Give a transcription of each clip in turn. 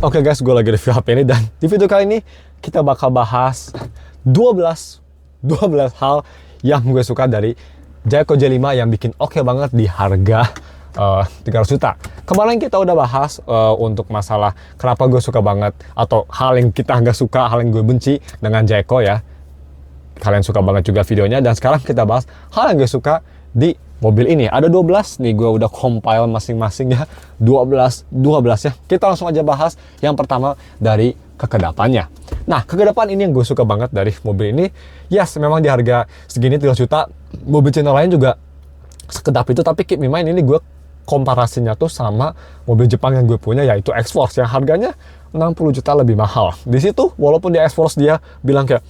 Oke guys, gue lagi review HP ini dan di video kali ini kita bakal bahas 12 hal yang gue suka dari Jayco J5 yang bikin oke banget di harga 300 juta. Kemarin kita udah bahas untuk masalah kenapa gue suka banget atau hal yang kita nggak suka, hal yang gue benci dengan Jayco ya. Kalian suka banget juga videonya, dan sekarang kita bahas hal yang gue suka di mobil ini. Ada 12 nih, gue udah compile masing-masing ya. 12 ya. Kita langsung aja bahas yang pertama dari kekedapannya. Nah, kekedapan ini yang gue suka banget dari mobil ini. Yes, memang di harga segini 3 juta, mobil Cina lain juga sekedap itu. Tapi keep in mind, ini gue komparasinya tuh sama mobil Jepang yang gue punya, yaitu X-Force yang harganya 60 juta lebih mahal. Di situ, walaupun di X-Force dia bilang kayak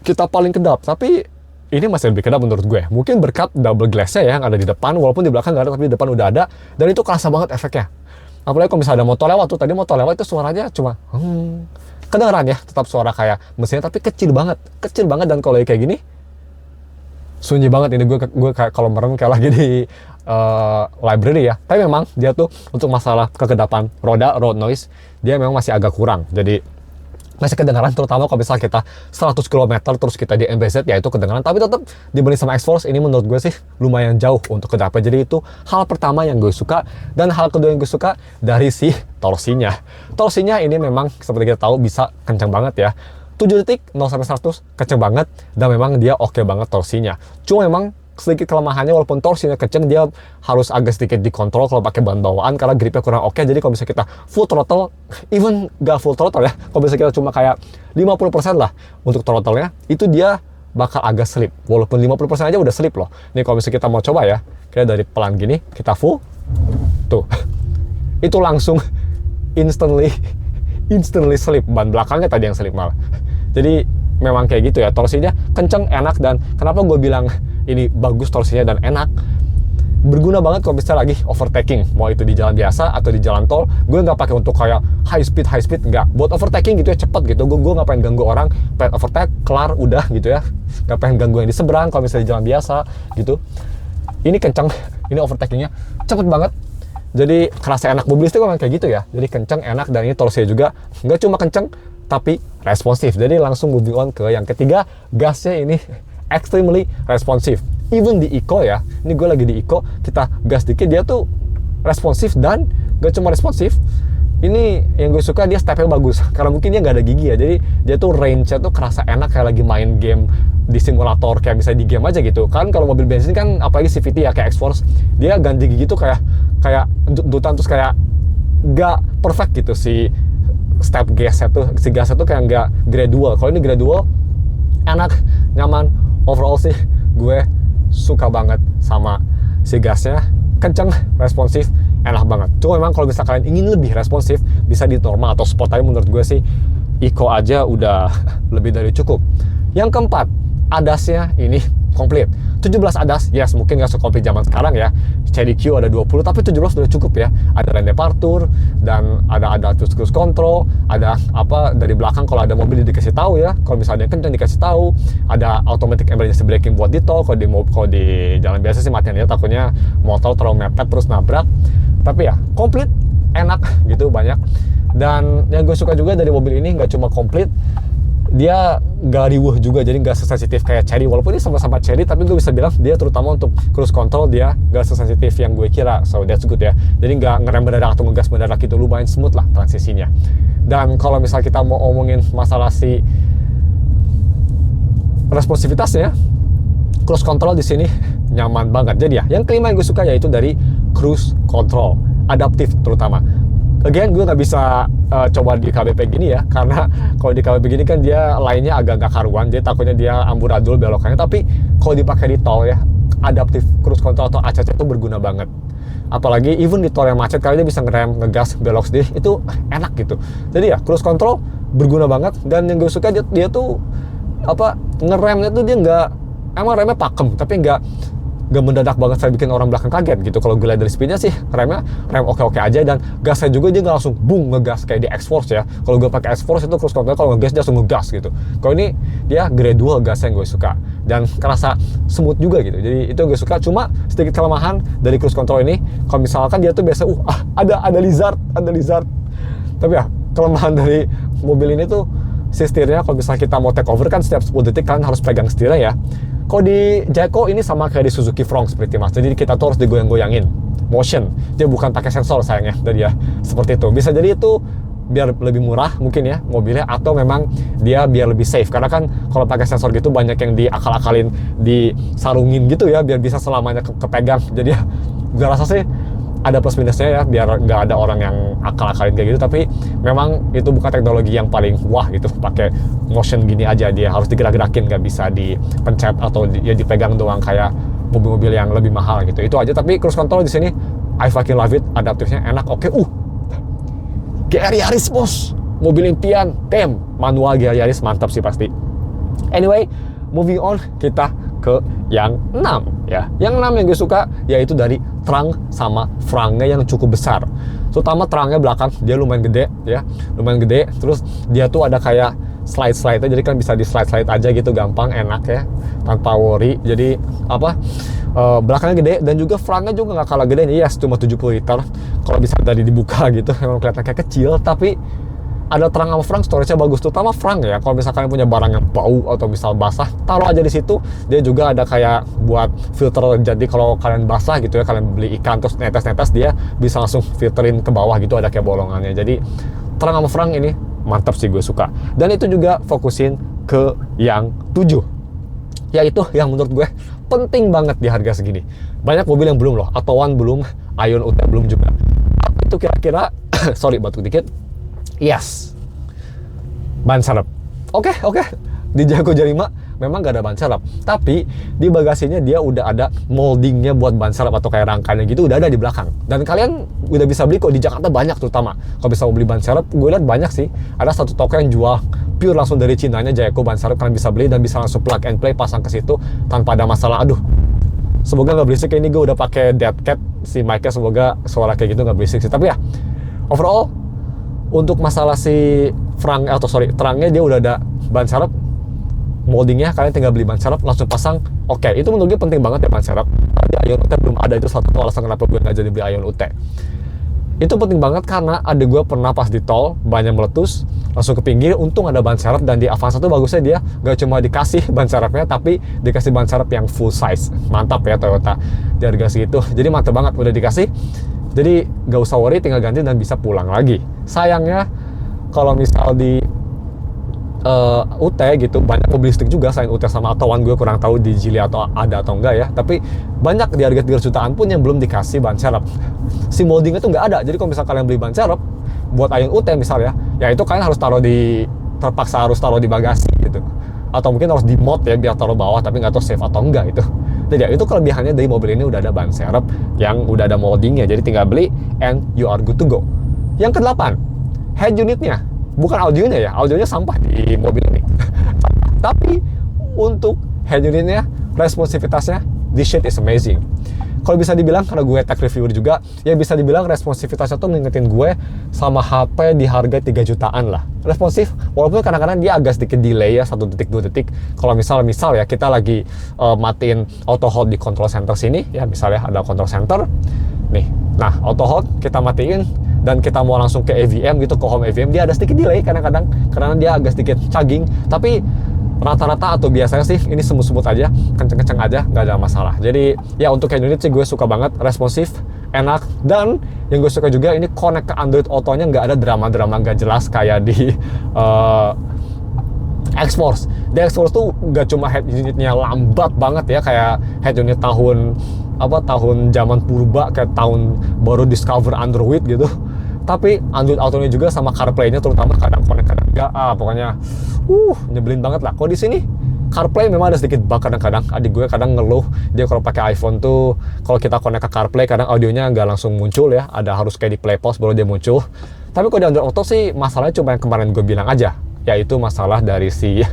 kita paling kedap, tapi ini masih lebih kedap menurut gue. Mungkin berkat double glass-nya ya, yang ada di depan, walaupun di belakang nggak ada, tapi di depan udah ada, dan itu kerasa banget efeknya. Apalagi kalau misalnya ada motor lewat tuh, tadi motor lewat itu suaranya cuma kedengeran ya, tetap suara kayak mesinnya, tapi kecil banget, dan kalau kayak gini, sunyi banget. Ini gue kayak kalau merem kayak lagi di library ya. Tapi memang dia tuh untuk masalah kekedapan roda, road noise, dia memang masih agak kurang. Jadi masih kedengaran, terutama kalau misalnya kita 100 km terus kita di MBZ, ya itu kedengaran. Tapi tetap dibanding sama X-Force, ini menurut gue sih lumayan jauh untuk kedapan. Jadi itu hal pertama yang gue suka. Dan hal kedua yang gue suka dari si torsinya. Torsinya ini memang seperti kita tahu bisa kencang banget ya. 7 detik 0-100 kenceng banget, dan memang dia oke banget torsinya. Cuma memang sedikit kelemahannya, walaupun torsinya kenceng, dia harus agak sedikit dikontrol kalau pakai ban bawaan karena gripnya kurang oke. Jadi kalau misalnya kita full throttle, even gak full throttle ya, kalau misalnya kita cuma kayak 50% lah untuk throttle-nya, itu dia bakal agak slip. Walaupun 50% aja udah slip loh. Nih kalau misalnya kita mau coba ya, kita dari pelan gini, kita full, tuh, itu langsung instantly slip. Ban belakangnya tadi yang slip malah. Jadi memang kayak gitu ya, torsinya kenceng, enak. Dan kenapa gue bilang ini bagus torsinya dan enak, berguna banget kalau misalnya lagi overtaking, mau itu di jalan biasa atau di jalan tol. Gue nggak pakai untuk kayak high speed, nggak. Buat overtaking gitu ya, cepet gitu. Gue nggak pengen ganggu orang, pengen overtake, kelar, udah gitu ya. Nggak pengen ganggu yang di seberang kalau misalnya di jalan biasa gitu. Ini kenceng, ini overtakingnya cepet banget. Jadi kerasa enak. Mobil listrik memang kayak gitu ya. Jadi kenceng, enak, dan ini torsinya juga nggak cuma kenceng, tapi responsif. Jadi langsung moving on ke yang ketiga, gasnya ini extremely responsif. Even di Eco ya, ini gue lagi di Eco, kita gas dikit dia tuh responsif. Dan gak cuma responsif, ini yang gue suka, dia stepnya bagus karena mungkin dia nggak ada gigi ya. Jadi dia tuh range-nya tuh kerasa enak, kayak lagi main game di simulator, kayak bisa di game aja gitu kan. Kalau mobil bensin kan, apalagi CVT ya kayak X-Force, dia ganti gigi tuh kayak dutan, terus kayak gak perfect gitu si step gasnya tuh, si gasnya tuh kayak nggak gradual. Kalau ini gradual, enak, nyaman. Overall sih gue suka banget sama si gasnya, kenceng, responsif, enak banget. Cuma memang kalau misalnya kalian ingin lebih responsif, bisa di normal atau sport. Tapi menurut gue sih Eco aja udah lebih dari cukup. Yang keempat, ADAS-nya ini komplit. 17 ADAS, yes, mungkin nggak sekomplit zaman sekarang ya. CDQ ada 20, tapi 17 udah cukup ya. Ada lane departure, dan ada cruise control, ada apa dari belakang kalau ada mobil dikasih tahu ya. Kalau misalnya kencang dikasih tahu. Ada automatic emergency braking buat di tol. Kalau di jalan biasa sih matiin ya, takutnya motor terlalu mepet terus nabrak. Tapi ya komplit, enak gitu, banyak. Dan yang gue suka juga dari mobil ini, nggak cuma komplit, dia gak riuh juga, jadi gak sesensitif kayak Chery. Walaupun ini sama-sama Chery, tapi gue bisa bilang dia terutama untuk cruise control dia gak sesensitif yang gue kira. So that's good ya. Jadi gak ngerem mendadak atau ngegas mendadak, itu lumayan smooth lah transisinya. Dan kalau misal kita mau ngomongin masalah si responsivitasnya, cruise control di sini nyaman banget. Jadi ya, yang kelima yang gue suka yaitu dari cruise control, adaptif terutama. Again, gue nggak bisa coba di KBP gini ya, karena kalau di KBP gini kan dia lainnya agak nggak karuan, jadi takutnya dia amburadul belokannya. Tapi kalau dipakai di tol ya, adaptif cruise control atau ACC itu berguna banget. Apalagi even di tol yang macet, kali dia bisa ngerem, ngegas, belok sendiri, itu enak gitu. Jadi ya, cruise control berguna banget. Dan yang gue suka dia tuh apa, ngeremnya tuh dia nggak, emang remnya pakem, tapi nggak mendadak banget saya bikin orang belakang kaget gitu. Kalau gue lihat dari speednya sih rem oke-oke aja, dan gasnya juga dia nggak langsung boom ngegas kayak di X-Force ya. Kalau gue pakai X-Force itu cruise control, kalau ngegas dia langsung ngegas gitu. Kalau ini dia gradual gasnya yang gue suka, dan kerasa smooth juga gitu. Jadi itu yang gue suka. Cuma sedikit kelemahan dari cruise control ini, kalau misalkan dia tuh biasa ada lizard. Tapi ya kelemahan dari mobil ini tuh si setirnya. Kalau misalnya kita mau take over kan setiap 10 detik kan harus pegang setirnya ya. Kalau di Jayco ini sama kayak di Suzuki Fronx seperti mas, jadi kita tuh harus digoyang-goyangin motion, dia bukan pakai sensor sayangnya. Jadi ya seperti itu. Bisa jadi itu biar lebih murah mungkin ya mobilnya, atau memang dia biar lebih safe, karena kan kalau pakai sensor gitu banyak yang diakal-akalin, disarungin gitu ya biar bisa selamanya kepegang. Jadi ya gue rasa sih ada plus minusnya ya, biar nggak ada orang yang akal-akalin kayak gitu. Tapi memang itu bukan teknologi yang paling wah gitu, pakai motion gini aja, dia harus digerak-gerakin, nggak bisa dipencet atau ya dipegang doang kayak mobil-mobil yang lebih mahal gitu. Itu aja. Tapi cruise control di sini I fucking love it, adaptifnya enak. Oke. GR Yaris bos, mobil impian, manual GR Yaris mantap sih pasti. Anyway, moving on, kita ke yang 6 ya. Yang 6 yang gue suka yaitu dari trunk sama frangnya yang cukup besar. Terutama trungnya belakang, dia lumayan gede ya, lumayan gede. Terus dia tuh ada kayak slide-slide-nya, jadi kan bisa di slide-slide aja gitu, gampang, enak ya, tanpa worry. Jadi belakangnya gede, dan juga frangnya juga nggak kalah gede nih, yes, cuma 70 liter. Kalau bisa tadi dibuka gitu, memang kelihatan kayak kecil, tapi ada trunk sama frang, storage-nya bagus, terutama frang ya. Kalau misalkan punya barang yang bau atau misal basah, taruh aja di situ. Dia juga ada kayak buat filter, jadi kalau kalian basah gitu ya, kalian beli ikan terus netes-netes, dia bisa langsung filterin ke bawah gitu, ada kayak bolongannya. Jadi trunk sama frang ini mantap sih, gue suka. Dan itu juga fokusin ke yang 7, yaitu yang menurut gue penting banget di harga segini. Banyak mobil yang belum loh, Atowan belum, Ion UT belum juga. Apa itu kira-kira? Sorry, batuk dikit. Yes, ban serep. Oke. Di Jayco J5 memang gak ada ban serep, tapi di bagasinya dia udah ada moldingnya buat ban serep atau kayak rangkanya gitu, udah ada di belakang. Dan kalian udah bisa beli kok di Jakarta, banyak terutama. Kalau bisa mau beli ban serep, gue lihat banyak sih. Ada satu toko yang jual pure langsung dari Cinanya, Jayco ban serep, kalian bisa beli dan bisa langsung plug and play, pasang ke situ tanpa ada masalah. Aduh, semoga nggak berisik. Ini gue udah pakai dead cat si mic-nya, semoga suara kayak gitu nggak berisik sih. Tapi ya overall untuk masalah si trungnya dia udah ada ban serep, moldingnya kalian tinggal beli ban serep langsung pasang. Oke, itu menurut gue penting banget ya ban serep. Di Ion UT belum ada, itu satu alasan kenapa gue nggak jadi beli Ion UT. Itu penting banget karena adik gue pernah pas di tol banyak meletus, langsung ke pinggir, untung ada ban serep. Dan di Avanza tuh bagusnya dia nggak cuma dikasih ban serepnya, tapi dikasih ban serep yang full size. Mantap ya Toyota di harga segitu, jadi mantap banget udah dikasih. Jadi gak usah worry, tinggal ganti dan bisa pulang lagi. Sayangnya kalau misal di UT gitu, banyak mobil listrik juga selain UT sama Atowan, gue kurang tahu di Geely atau ada atau enggak ya. Tapi banyak di harga 3 jutaan pun yang belum dikasih ban serep. Si moldingnya tuh nggak ada. Jadi kalau misal kalian beli ban serep buat Ion UT misalnya, ya itu kalian harus terpaksa harus taruh di bagasi gitu. Atau mungkin harus di mod ya biar taruh bawah, tapi nggak tahu safe atau enggak itu. Jadi ya itu kelebihannya dari mobil ini, udah ada ban serep yang udah ada moldingnya, jadi tinggal beli and you are good to go. Yang ke-8, head unitnya, bukan audionya ya, audionya sampah di mobil ini. Tapi untuk head unitnya, responsivitasnya, this shit is amazing. Kalau bisa dibilang, karena gue tech reviewer juga, ya bisa dibilang responsivitasnya tuh ngingetin gue sama HP di harga 3 jutaan lah. Responsif, walaupun kadang-kadang dia agak sedikit delay ya, 1 detik, 2 detik. Kalau misal ya kita lagi matiin auto hold di control center sini, ya misalnya ada control center, nih, nah auto hold kita matiin, dan kita mau langsung ke AVM gitu, ke home AVM, dia ada sedikit delay kadang-kadang, karena dia agak sedikit chugging. Tapi rata-rata atau biasanya sih ini semut-semut aja, kenceng-kenceng aja, nggak ada masalah. Jadi ya untuk head unit sih gue suka banget, responsif, enak. Dan yang gue suka juga ini connect ke Android Auto-nya, nggak ada drama-drama nggak jelas kayak di X-Force. Di X-Force tuh nggak cuma head unitnya lambat banget ya, kayak head unit tahun zaman purba, kayak tahun baru discover Android gitu. Tapi Android Auto-nya juga sama CarPlay-nya terutama kadang connect kadang enggak, pokoknya nyebelin banget lah. Kalau di sini CarPlay memang ada sedikit bug kadang-kadang. Adik gue kadang ngeluh, dia kalau pakai iPhone tuh kalau kita connect ke CarPlay kadang audionya nggak langsung muncul ya, ada harus kayak di play pause baru dia muncul. Tapi kalau di Android Auto sih masalahnya cuma yang kemarin gue bilang aja, yaitu masalah dari si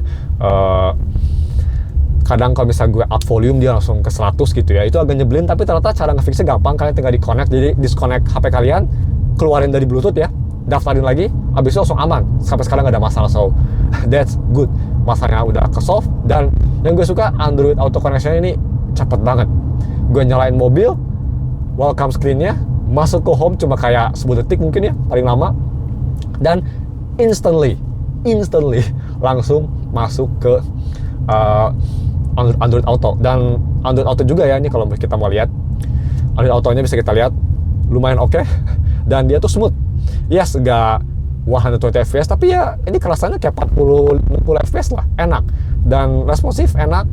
kadang kalau misalnya gue up volume dia langsung ke 100 gitu ya, itu agak nyebelin. Tapi ternyata cara ngefixnya gampang, kalian tinggal di-connect, jadi disconnect HP kalian, keluarin dari Bluetooth ya, daftarin lagi, habis itu langsung aman. Sampai sekarang nggak ada masalah, so that's good. Masalahnya udah ke-solve. Dan yang gue suka, Android Auto Connection ini cepet banget. Gue nyalain mobil, welcome screen-nya, masuk ke home cuma kayak 10 detik mungkin ya, paling lama. Dan instantly langsung masuk ke Android Auto. Dan Android Auto juga ya, ini kalau kita mau lihat Android Auto-nya bisa kita lihat lumayan oke. Dan dia tuh smooth. Yes, gak 120 fps, tapi ya ini kerasannya kayak 40-60 fps lah, enak. Dan responsif, enak,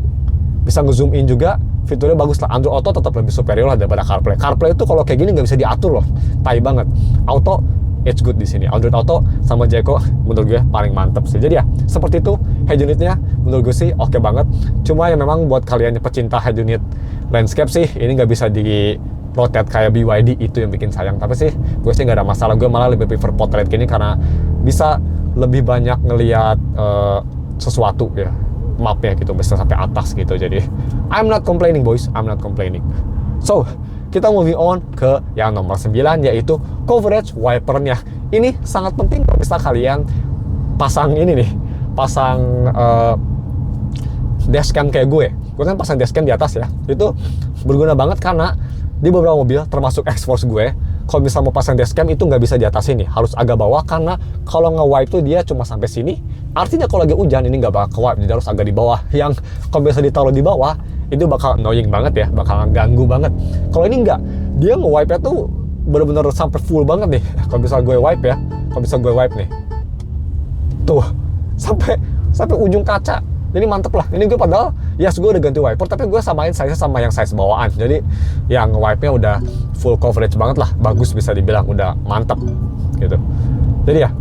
bisa nge-zoom in juga, fiturnya bagus lah. Android Auto tetap lebih superior lah daripada CarPlay. CarPlay itu kalau kayak gini nggak bisa diatur loh, tai banget. Auto, it's good di sini. Android Auto sama Jayco menurut gue paling mantep sih. Jadi ya, seperti itu head unitnya, menurut gue sih oke banget. Cuma ya memang buat kalian yang pecinta head unit landscape sih, ini nggak bisa di rotate kayak BYD, itu yang bikin sayang. Tapi sih gue sih nggak ada masalah, gue malah lebih prefer portrait gini karena bisa lebih banyak ngelihat sesuatu ya, mapnya gitu, bisa sampai atas gitu. Jadi I'm not complaining boys, I'm not complaining. So kita moving on ke yang nomor 9, yaitu coverage wipernya. Ini sangat penting kalau bisa kalian pasang ini nih, pasang dashcam kayak gue kan pasang dashcam di atas ya. Itu berguna banget karena di beberapa mobil termasuk X-Force gue, kalau misal mau pasang dashcam itu nggak bisa di atas sini, harus agak bawah, karena kalau nge-wipe tuh dia cuma sampai sini. Artinya kalau lagi hujan ini nggak bakal ke-wipe, jadi harus agak di bawah. Yang kalau biasa ditaruh di bawah itu bakal annoying banget ya, bakal ganggu banget. Kalau ini nggak, dia nge-wipe-nya tuh bener-bener sampai full banget nih. Kalau bisa gue wipe ya, kalau bisa gue wipe nih, tuh sampai ujung kaca. Jadi mantep lah. Ini gue padahal ya gue udah ganti wiper, tapi gue samain size sama yang size bawaan. Jadi yang wipe-nya udah full coverage banget lah, bagus, bisa dibilang udah mantep gitu. Jadi ya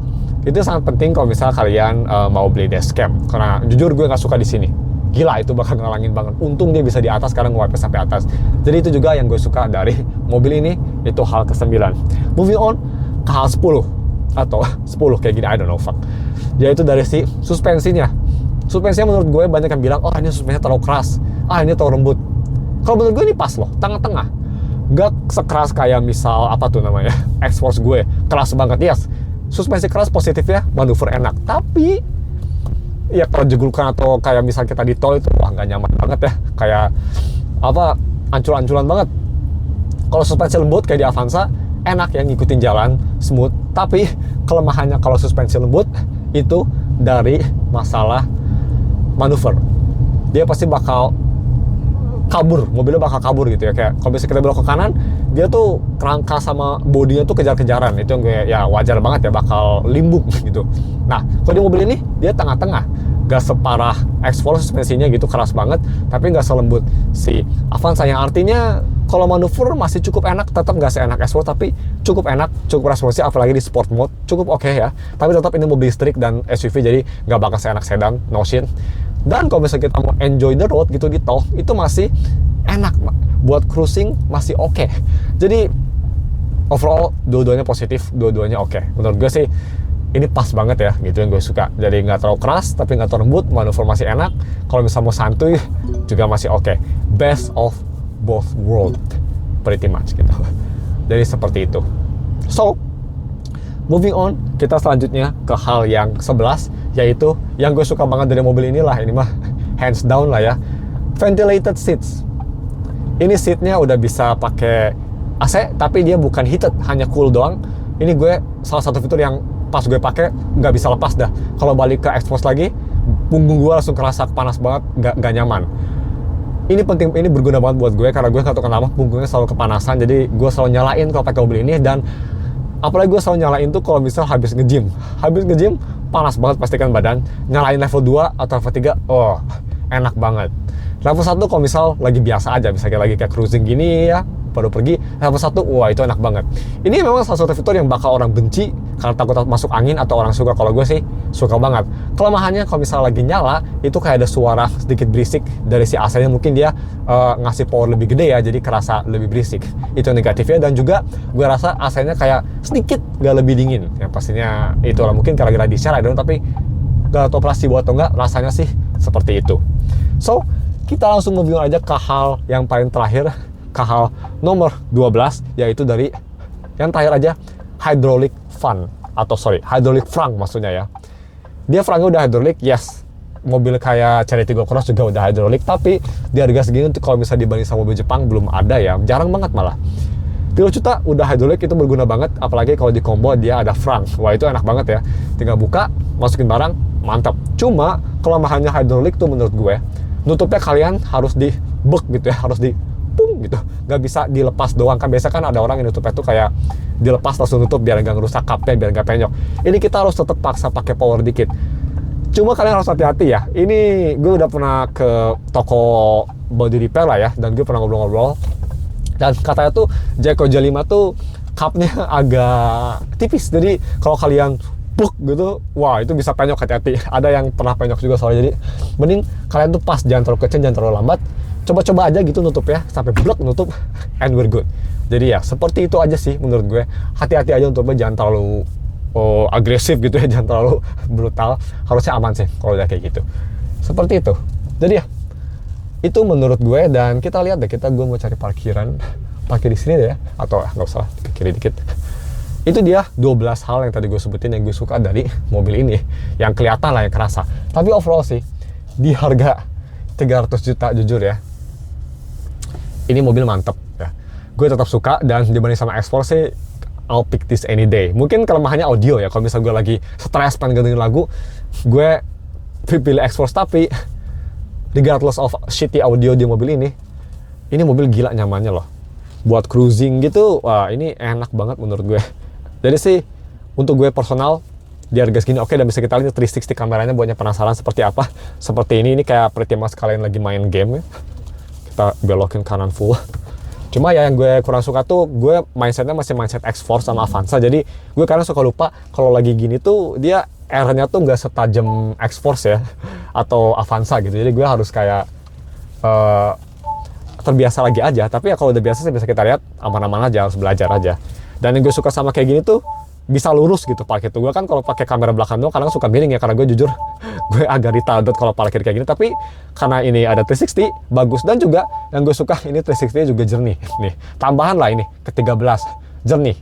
itu sangat penting kalau misalnya kalian mau beli dashcam, karena jujur gue nggak suka di sini. Gila, itu bakal ngalangin banget. Untung dia bisa di atas, sekarang wipe-nya sampai atas. Jadi itu juga yang gue suka dari mobil ini. Itu hal ke-9. Moving on ke hal 10 atau 10 kayak gini, I don't know fuck. Yaitu dari si suspensinya. Suspensinya menurut gue banyak yang bilang, oh ini suspensinya terlalu keras, ini terlalu lembut. Kalau menurut gue ini pas loh, tengah-tengah. Gak sekeras kayak misal apa tuh namanya, X-Force gue, keras banget. Yes, suspensi keras positifnya manuver enak, tapi ya kalau jegulukan atau kayak misal kita di tol itu wah nggak nyaman banget ya, kayak apa, ancur-ancuran banget. Kalau suspensi lembut kayak di Avanza enak ya, ngikutin jalan smooth. Tapi kelemahannya kalau suspensi lembut itu dari masalah manuver, dia pasti bakal kabur, mobilnya bakal kabur gitu ya. Kayak kalau bisa kita belok ke kanan, dia tuh kerangka sama bodinya tuh kejar-kejaran. Itu yang gue ya wajar banget ya, bakal limbung gitu. Nah kalau di mobil ini dia tengah-tengah, gak separah X-Force suspensinya gitu keras banget, tapi gak selembut si Avanza, yang artinya kalau manuver masih cukup enak, tetap gak seenak X-Force, tapi cukup enak, cukup responsif, apalagi di sport mode cukup oke ya. Tapi tetap ini mobil listrik dan SUV, jadi gak bakal seenak sedan, no shit. Dan kalau misalnya kita mau enjoy the road gitu di tol, itu masih enak buat cruising, masih oke. Jadi overall dua-duanya positif, dua-duanya oke. Menurut gue sih ini pas banget ya, gitu yang gue suka. Jadi nggak terlalu keras, tapi nggak terlalu lembut, manuver masih enak. Kalau misalnya mau santuy juga masih oke. Best of both world, pretty much gitu. Jadi seperti itu. So moving on, kita selanjutnya ke hal yang 11, yaitu yang gue suka banget dari mobil inilah, ini mah hands down lah ya, ventilated seats. Ini seatnya udah bisa pakai AC, tapi dia bukan heated, hanya cool doang. Ini gue salah satu fitur yang pas gue pakai nggak bisa lepas dah. Kalau balik ke X-Force lagi, punggung gue langsung kerasa panas banget, nggak nyaman. Ini penting, ini berguna banget buat gue karena gue nggak tahu kenapa punggungnya selalu kepanasan. Jadi gue selalu nyalain kalau pakai mobil ini, dan apalagi gue selalu nyalain tuh kalau misal habis nge-gym panas banget pastikan badan. Nyalain level 2 atau level 3, oh enak banget. Level 1 kalau misal lagi biasa aja, misalnya lagi kayak cruising gini ya, baru pergi. Level 1, wah itu enak banget. Ini memang salah satu fitur yang bakal orang benci karena takut masuk angin, atau orang suka. Kalau gue sih suka banget. Kelemahannya kalau misal lagi nyala, itu kayak ada suara sedikit berisik dari si AC-nya. Mungkin dia ngasih power lebih gede ya, jadi kerasa lebih berisik. Itu negatifnya. Dan juga gue rasa AC-nya kayak sedikit gak lebih dingin. Yang pastinya itulah, mungkin gara-gara di share, tapi gak tau pasti buat atau enggak, rasanya sih seperti itu. So kita langsung moving on aja ke hal yang paling terakhir, ke hal nomor 12, yaitu dari yang terakhir aja, hydraulic hydraulic frunk maksudnya ya. Dia frangnya udah hydraulic, yes. Mobil kayak Cherry Tiggo Cross juga udah hydraulic, tapi di harga segini untuk kalau misalnya dibanding sama mobil Jepang belum ada ya, jarang banget malah. 3 juta udah hidrolik, itu berguna banget, apalagi kalau di combo dia ada frunk. Wah itu enak banget ya, tinggal buka, masukin barang, mantap. Cuma kelemahannya hidrolik tuh menurut gue, nutupnya kalian harus di bek gitu ya, harus di pung gitu, nggak bisa dilepas doang. Kan biasa kan ada orang yang nutupnya tuh kayak dilepas langsung nutup biar nggak ngerusak cupnya, biar nggak penyok. Ini kita harus tetap paksa pakai power dikit. Cuma kalian harus hati-hati ya. Ini gue udah pernah ke toko body repair lah ya, dan gue pernah ngobrol-ngobrol. Dan katanya tuh Jayco J5 tuh cupnya agak tipis. Jadi kalau kalian puk gitu, wah itu bisa penyok, hati-hati. Ada yang pernah penyok juga soalnya. Jadi mending kalian tuh pas, jangan terlalu kecil, jangan terlalu lambat. Coba-coba aja gitu nutup ya, sampai blok nutup, and we're good. Jadi ya seperti itu aja sih menurut gue. Hati-hati aja nutupnya, jangan terlalu agresif gitu ya, jangan terlalu brutal. Harusnya aman sih kalau udah kayak gitu. Seperti itu. Jadi ya itu menurut gue. Dan kita lihat deh, gue mau cari parkiran, parkir di sini deh ya, atau nggak usah ke kiri dikit. Itu dia 12 hal yang tadi gue sebutin yang gue suka dari mobil ini, yang kelihatan lah, yang kerasa. Tapi overall sih di harga 300 juta jujur ya, ini mobil mantep ya. Gue tetap suka, dan dibanding sama X-Force sih I'll pick this any day. Mungkin kelemahannya audio ya, kalau misalnya gue lagi stres pengen dengerin lagu, gue pilih X-Force. Tapi regardless of shitty audio di mobil ini mobil gila nyamannya loh. Buat cruising gitu, wah ini enak banget menurut gue. Jadi sih untuk gue personal, di harga segini oke. Dan bisa kita lihat 360 kameranya, buatnya penasaran seperti apa. Seperti ini kayak pretty much kalian lagi main game ya. Kita belokin kanan full. Cuma ya yang gue kurang suka tuh, gue mindsetnya masih mindset X-Force sama Avanza. Jadi gue kadang suka lupa kalau lagi gini tuh dia airnya tuh nggak setajam X-Force ya, atau Avanza gitu. Jadi gue harus kayak terbiasa lagi aja. Tapi ya kalau udah biasa sih bisa kita lihat aman-aman aja, harus belajar aja. Dan yang gue suka sama kayak gini tuh, bisa lurus gitu parkir tuh. Gue kan kalau pakai kamera belakang doang kadang suka miring ya, karena gue jujur gue agak retarded kalau parkir kayak gini. Tapi karena ini ada 360 bagus. Dan juga yang gue suka ini 360 juga jernih nih, tambahan lah ini ke-13 jernih,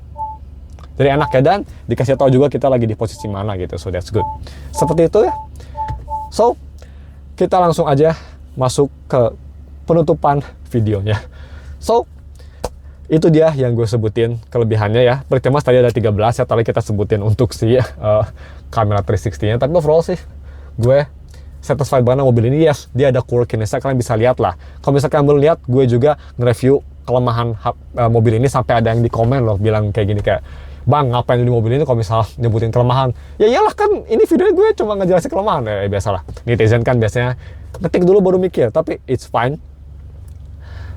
jadi enak ya. Dan dikasih tahu juga kita lagi di posisi mana gitu, so that's good. Seperti itu ya. So kita langsung aja masuk ke penutupan videonya. So itu dia yang gue sebutin kelebihannya ya. Pertama tadi ada 13 ya, tadi kita sebutin untuk si kamera 360 nya. Tapi overall sih gue satisfied banget mobil ini. Yes, dia ada quirkiness, kalian bisa lihat lah. Kalau misalkan kalian belum lihat, gue juga nge-review kelemahan mobil ini, sampai ada yang di komen loh bilang kayak gini, kayak bang ngapain di mobil ini kalau misal nyebutin kelemahan. Ya iyalah, kan ini videonya gue cuma ngejelasin kelemahan. Biasalah, netizen kan biasanya ngetik dulu baru mikir. Tapi it's fine.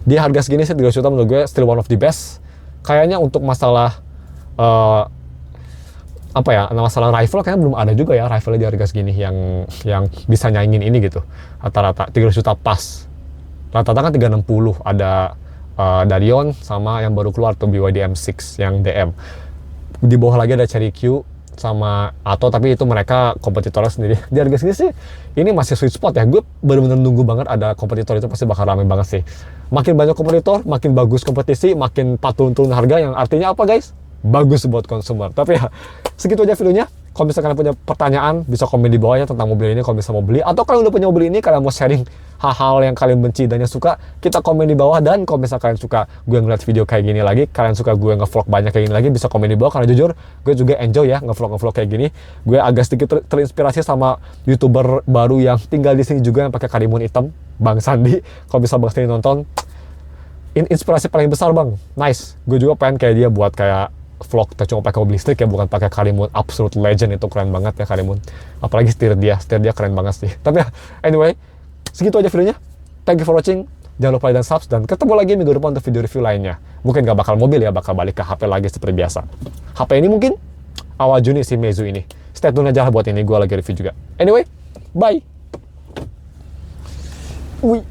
Di harga segini sih 3 juta menurut gue still one of the best. Kayaknya untuk masalah apa ya, masalah rifle kayaknya belum ada juga ya rifle di harga segini yang bisa nyaingin ini gitu. Rata-rata 3 juta pas. Rata-rata kan 360 ada Darion sama yang baru keluar tuh BYD M6 yang DM. Di bawah lagi ada Cherokee sama Atto, tapi itu mereka kompetitornya sendiri. Di harga segini sih ini masih sweet spot ya. Gue bener-bener nunggu banget ada kompetitor, itu pasti bakal rame banget sih. Makin banyak kompetitor, makin bagus kompetisi, makin turun-turun harga, yang artinya apa guys? Bagus buat konsumer. Tapi ya segitu aja videonya. Kalau misalkan kalian punya pertanyaan, bisa komen di bawahnya tentang mobil ini kalau misalnya mau beli. Atau kalian udah punya mobil ini, kalian mau sharing hal-hal yang kalian benci dan yang suka, kita komen di bawah. Dan kalau misalkan kalian suka gue ngeliat video kayak gini lagi, kalian suka gue ngevlog banyak kayak gini lagi, bisa komen di bawah. Karena jujur, gue juga enjoy ya ngevlog kayak gini. Gue agak sedikit terinspirasi sama YouTuber baru yang tinggal di sini juga, yang pakai karimun hitam, Bang Sandi. Kalau bisa Bang Sandi nonton, inspirasi paling besar bang. Nice. Gue juga pengen kayak dia buat kayak vlog cuma pakai mobil listrik ya, bukan pakai Karimun. Absolute legend, itu keren banget ya Karimun. Apalagi setir dia keren banget sih. Tapi ya anyway, segitu aja videonya. Thank you for watching. Jangan lupa dan subs, dan ketemu lagi minggu depan untuk video review lainnya. Mungkin gak bakal mobil ya, bakal balik ke HP lagi seperti biasa. HP ini mungkin awal Juni si Meizu ini. Stay tune aja buat ini, gue lagi review juga. Anyway, bye. Wih.